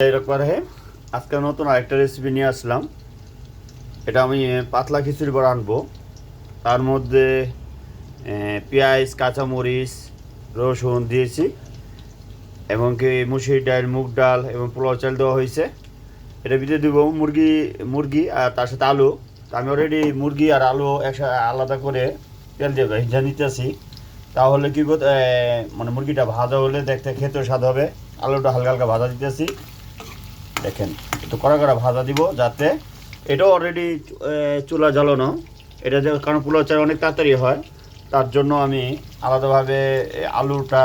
এরকম আজকে নতুন আরেকটা রেসিপি নিয়ে আসলাম। এটা আমি পাতলা খিচুড়ি করে আনবো। তার মধ্যে পেঁয়াজ, কাঁচামরিচ, রসুন দিয়েছি এবং কি মুসুরি ডাল, মুগ ডাল এবং পোলাও চাল দেওয়া হয়েছে। এটা ভিতরে দেবো মুরগি আর তার সাথে আলু। তো আমি অলরেডি মুরগি আর আলু একসাথে আলাদা করে তেল দিয়ে ভেজে নিতেছি। তাহলে কি মানে মুরগিটা ভাজা হলে দেখতে খেতেও স্বাদ হবে। আলুটা হালকা হালকা ভাজা দিতেছি, দেখেন একটু কড়া কড়া ভাজা দিব, যাতে এটাও অলরেডি চুলা জ্বালানো। এটা যে কারণ পোলাও চাল অনেক তাড়াতাড়ি হয়, তার জন্য আমি আলাদাভাবে আলুটা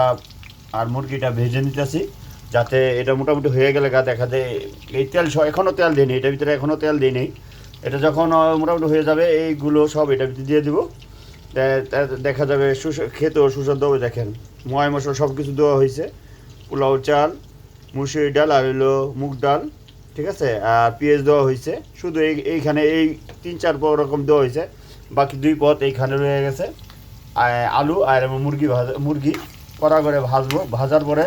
আর মুরগিটা ভেজে নিতেছি, যাতে এটা মোটামুটি হয়ে গেলে দেখা যায় এই তেল এখনও তেল দিইনি, এটার ভিতরে এখনও তেল দিইনি। এটা যখন মোটামুটি হয়ে যাবে এইগুলো সব এটার ভিতরে দিয়ে দিব। দেখা যাবে খেতেও সুস্বাদু হবে। দেখেন ময় মশলা সব কিছু দেওয়া হয়েছে, পোলাও চাল, মুসুরি ডাল আর হলো মুগ ডাল, ঠিক আছে, আর পেঁয়াজ দেওয়া হয়েছে। শুধু এইখানে এই 3-4 পদ রকম দেওয়া হয়েছে, বাকি 2 পদ এইখানে রয়ে গেছে। আলু আর মুরগি কড়া করে ভাজবো। ভাজার পরে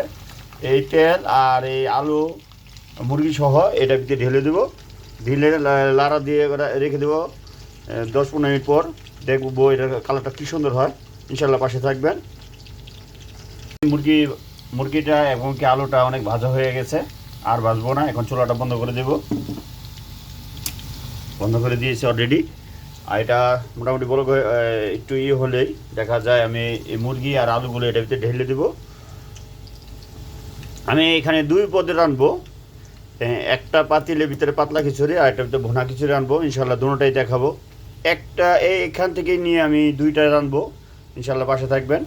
এই তেল আর এই আলু মুরগি সহ এটা ভিতরে ঢেলে দেবো। ঢেলে লাড়া দিয়ে রেখে দেবো 10-15 মিনিট পর। দেখবো এটার কালারটা কী সুন্দর হয়। ইনশাল্লাহ পাশে থাকবেন। মুরগিটা এবং কি আলুটা অনেক ভাজা হয়ে গেছে, আর ভাজবো না। এখন চুলাটা বন্ধ করে দেব, বন্ধ করে দিয়েছি অলরেডি। আর এটা মোটামুটি বড় একটু হলেই দেখা যায় আমি এই মুরগি আর আলুগুলো এটার ভিতরে ঢেলে দেবো। আমি এখানে 2 পদে রানবো। একটা পাতিলের ভিতরে পাতলা খিচুড়ি আর একটা ভিতরে ভুনা খিচুড়ি আনবো। ইনশাল্লাহ দুটোটাই দেখাবো। একটা এখান থেকে নিয়ে আমি 2টায় রানবো। ইনশাল্লাহ পাশে থাকবেন।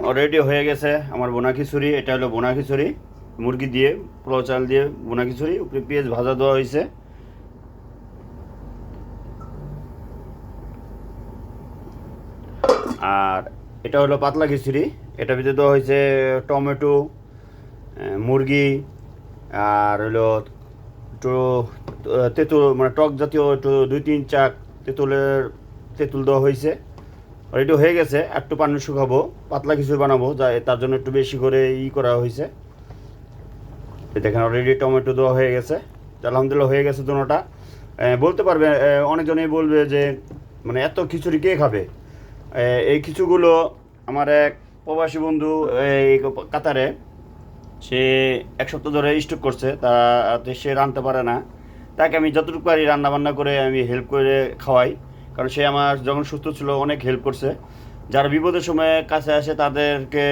অলরেডি হয়ে গেছে আমার বোনা খিচুড়ি। এটা হলো বোনা খিচুড়ি, মুরগি দিয়ে পোলাও চাল দিয়ে বোনা খিচুড়ি, উপরে পেঁয়াজ ভাজা দেওয়া হয়েছে। আর এটা হলো পাতলা খিচুড়ি, এটার ভিতরে দেওয়া হয়েছে টমেটো, মুরগি আর হলো একটু তেঁতুল, মানে টক জাতীয় একটু 2-3 চাক তেঁতুল দেওয়া হয়েছে। অলরেডি হয়ে গেছে। একটু পানি শুকাবো, পাতলা খিচুড়ি বানাবো, তার জন্য একটু বেশি করে করা হয়েছে। দেখেন অলরেডি টমেটো দেওয়া হয়ে গেছে। আলহামদুলিল্লাহ হয়ে গেছে দুটোটা। বলতে পারবে, অনেকজনেই বলবে যে মানে এত খিচুড়ি কে খাবে। এই কিছুগুলো আমার এক প্রবাসী বন্ধু এই কাতারে, সে 1 সপ্তাহ ধরে স্টক করছে, তাতে সে রাঁধতে পারে না। তাকে আমি যতটুকু পারি রান্নাবান্না করে আমি হেল্প করে খাওয়াই, কারণ সে আমার যখন সুস্থ ছিল অনেক হেল্প করছে। যারা বিপদের সময় কাছে আসে তাদেরকে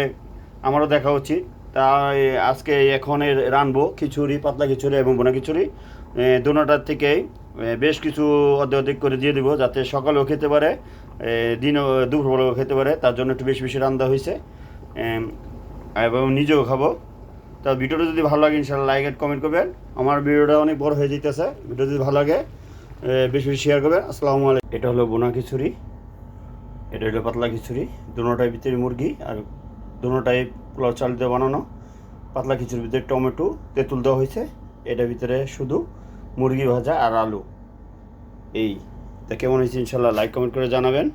আমারও দেখা উচিত। তাই আজকে এখন রানবো খিচুড়ি, পাতলা খিচুড়ি এবং বোনা খিচুড়ি। দুটোটার থেকেই বেশ কিছু অর্ধেক করে দিয়ে দেবো, যাতে সকালেও খেতে পারে, দিনও দুপুরবেলাও খেতে পারে। তার জন্য একটু বেশি বেশি রান্না হয়েছে এবং নিজেও খাবো। তা ভিডিওটা যদি ভালো লাগে ইনশাআল্লাহ লাইক এন্ড কমেন্ট করবেন। আমার ভিডিওটা অনেক বড় হয়ে যেতেছে, ভিডিও যদি ভালো লাগে বেশি বেশি শেয়ার করবেন। আসসালামু আলাইকুম। এটা হলো বোনা খিচুড়ি, এটা হলো পাতলা খিচুড়ি। দুটোটাই ভিতরে মুরগি আর দুটোটাই পোলাও চাল দিয়ে বানানো। পাতলা খিচুড়ির ভিতরে টমেটো তেঁতুল দেওয়া হয়েছে, এটার ভিতরে শুধু মুরগি ভাজা আর আলু। এই তা কেমন হয়েছে ইনশাআল্লাহ লাইক কমেন্ট করে জানাবেন।